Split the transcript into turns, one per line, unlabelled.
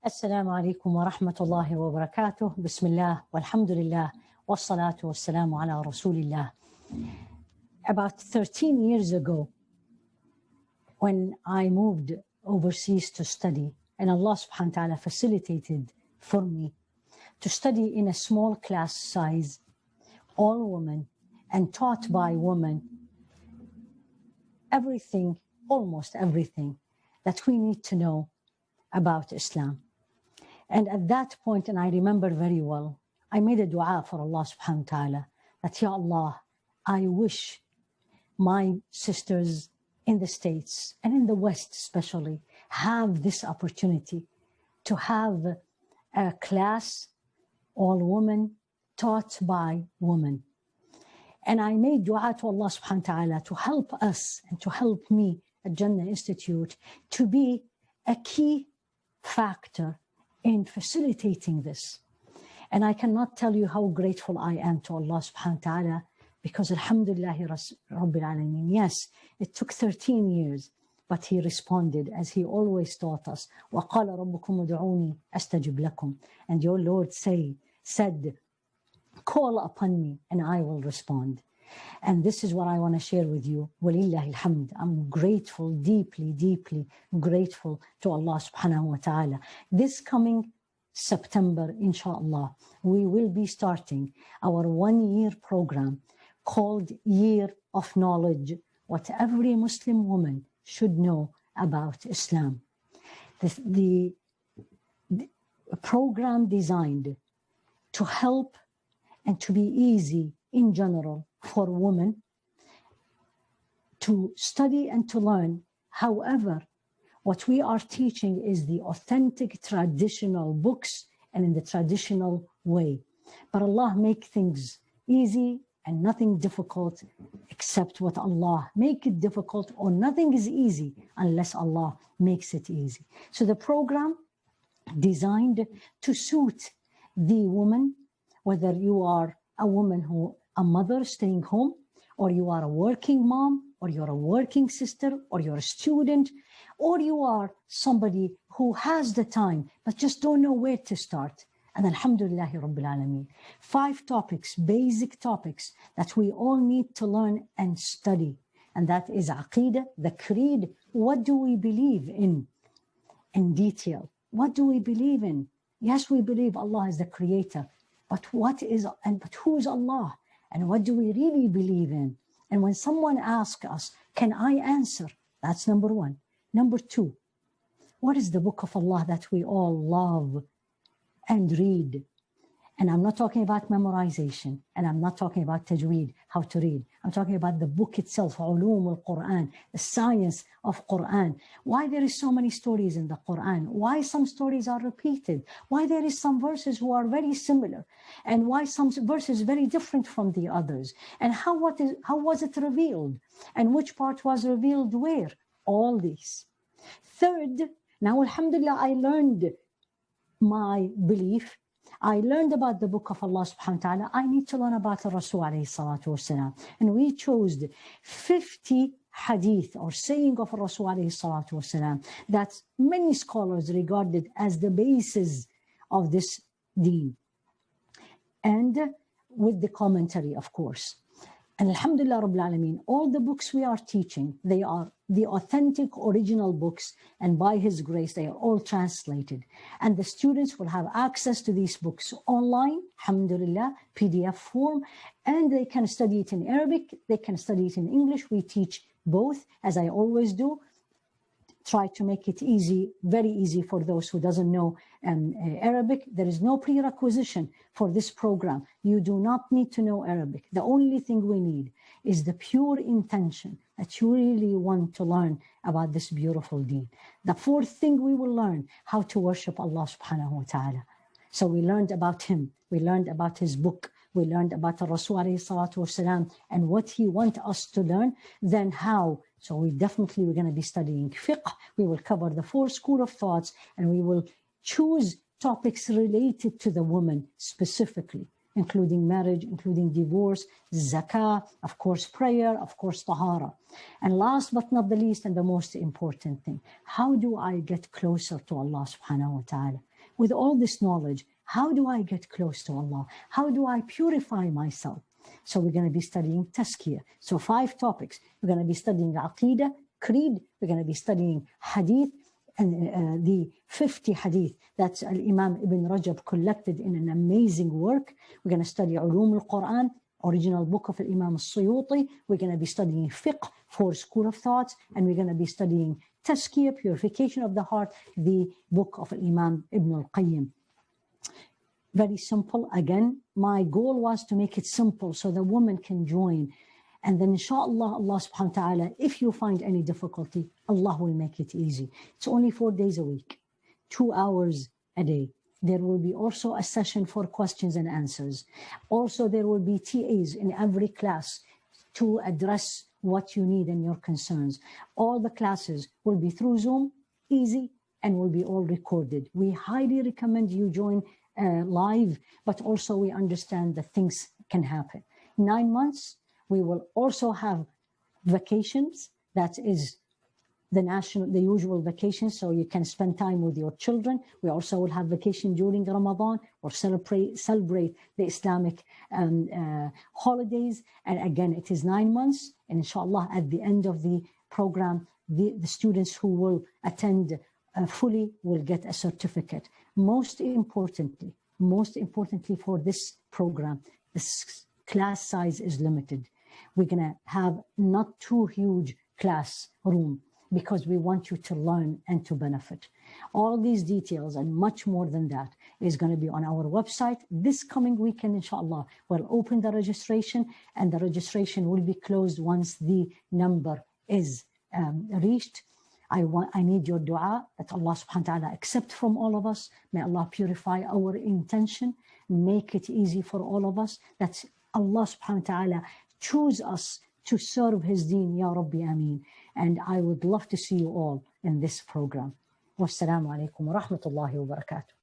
السلام عليكم ورحمة الله وبركاته. بسم الله والحمد لله والصلاة والسلام على رسول الله. About 13 years ago, when I moved overseas to study, and Allah subhanahu wa ta'ala facilitated for me to study in a small class size, all women, and taught by women, everything, almost everything that we need to know about Islam. And at that point, and I remember very well, I made a dua for Allah subhanahu wa ta'ala that, Ya Allah, I wish my sisters in the States and in the West especially have this opportunity to have a class, all women, taught by women. And I made dua to Allah subhanahu wa ta'ala to help us and to help me at Jannah Institute to be a key factor in facilitating this. And I cannot tell you how grateful I am to Allah subhanahu wa ta'ala, because alhamdulillahi rabbil alameen, yes, it took 13 years, but He responded as He always taught us. وَقَالَ رَبُّكُمُ ادْعُونِي أَسْتَجِبْ لَكُمْ. And your Lord said, call upon me and I will respond. And this is what I want to share with you. Walillahi alhamd. I'm grateful, deeply, deeply grateful to Allah subhanahu wa ta'ala. This coming September, inshallah, we will be starting our 1-year program called Year of Knowledge, what every Muslim woman should know about Islam. The program designed to help and to be easy in general for women to study and to learn. However, what we are teaching is the authentic traditional books and in the traditional way. But Allah make things easy and nothing difficult except what Allah make it difficult, or nothing is easy unless Allah makes it easy. So the program designed to suit the woman, whether you are a mother staying home, or you are a working mom, or you're a working sister, or you're a student, or you are somebody who has the time but just don't know where to start. And alhamdulillahi rabbil alameen, 5 topics, basic topics that we all need to learn and study. And that is Aqeedah, the creed. What do we believe in detail? What do we believe in? Yes, we believe Allah is the creator, but who is Allah? And what do we really believe in? And when someone asks us, can I answer? That's number 1. Number 2, what is the book of Allah that we all love and read? And I'm not talking about memorization, and I'm not talking about tajweed, how to read. I'm talking about the book itself, ulum al-Qur'an, the science of Qur'an. Why there is so many stories in the Qur'an? Why some stories are repeated? Why there is some verses who are very similar? And why some verses very different from the others? And how was it revealed? And which part was revealed where? All these. Third, now alhamdulillah, I learned my belief. I learned about the book of Allah subhanahu wa ta'ala. I need to learn about the Rasul alayhi salatu wasalam. And we chose 50 hadith or saying of Rasul alayhi salatu wasalam that many scholars regarded as the basis of this deen. And with the commentary, of course. And alhamdulillah rabbil alameen, all the books we are teaching, they are the authentic original books, and by His grace they are all translated, and the students will have access to these books online, alhamdulillah, PDF form, and they can study it in Arabic, they can study it in English. We teach both, as I always do. Try to make it easy, very easy for those who doesn't know Arabic. There is no prerequisite for this program. You do not need to know Arabic. The only thing we need is the pure intention that you really want to learn about this beautiful deen. The 4th thing we will learn, how to worship Allah subhanahu wa ta'ala. So we learned about Him, we learned about His book, we learned about the Rasul alayhi salatu wasalam and what He wants us to learn, then how. So we're going to be studying Fiqh. We will cover the 4 schools of thoughts, and we will choose topics related to the woman specifically. including marriage, including divorce, zakah, of course, prayer, of course, tahara. And last but not the least, and the most important thing, how do I get closer to Allah subhanahu wa ta'ala? With all this knowledge, how do I get close to Allah? How do I purify myself? So we're going to be studying Tazkiyah. So 5 topics. We're going to be studying Aqeedah, Creed. We're going to be studying Hadith, and the 50 Hadith that Imam Ibn Rajab collected in an amazing work. We're going to study Ulum al-Qur'an, original book of Imam al-Suyuti. We're going to be studying Fiqh, 4 school of thoughts, and we're going to be studying Tazkiyah, purification of the heart, the book of Imam Ibn al-Qayyim. Very simple. Again, my goal was to make it simple so the woman can join. And then inshallah, Allah subhanahu wa ta'ala, if you find any difficulty, Allah will make it easy. It's only 4 days a week, 2 hours a day. There will be also a session for questions and answers. Also, there will be TAs in every class to address what you need and your concerns. All the classes will be through Zoom, easy, and will be all recorded. We highly recommend you join live, but also we understand that things can happen. 9 months, we will also have vacations. That is the usual vacation, so you can spend time with your children. We also will have vacation during Ramadan or celebrate the Islamic holidays. And again, it is 9 months. And inshallah, at the end of the program, the students who will attend fully will get a certificate. Most importantly for this program, this class size is limited. We're going to have not too huge class room because we want you to learn and to benefit. All these details and much more than that is going to be on our website. This coming weekend, inshallah, we'll open the registration, and the registration will be closed once the number is reached. I need your dua that Allah subhanahu wa ta'ala accept from all of us. May Allah purify our intention, make it easy for all of us, that Allah subhanahu wa ta'ala choose us to serve His deen, Ya Rabbi Ameen. And I would love to see you all in this program. Wassalamu alaikum wa rahmatullahi wa barakatuh.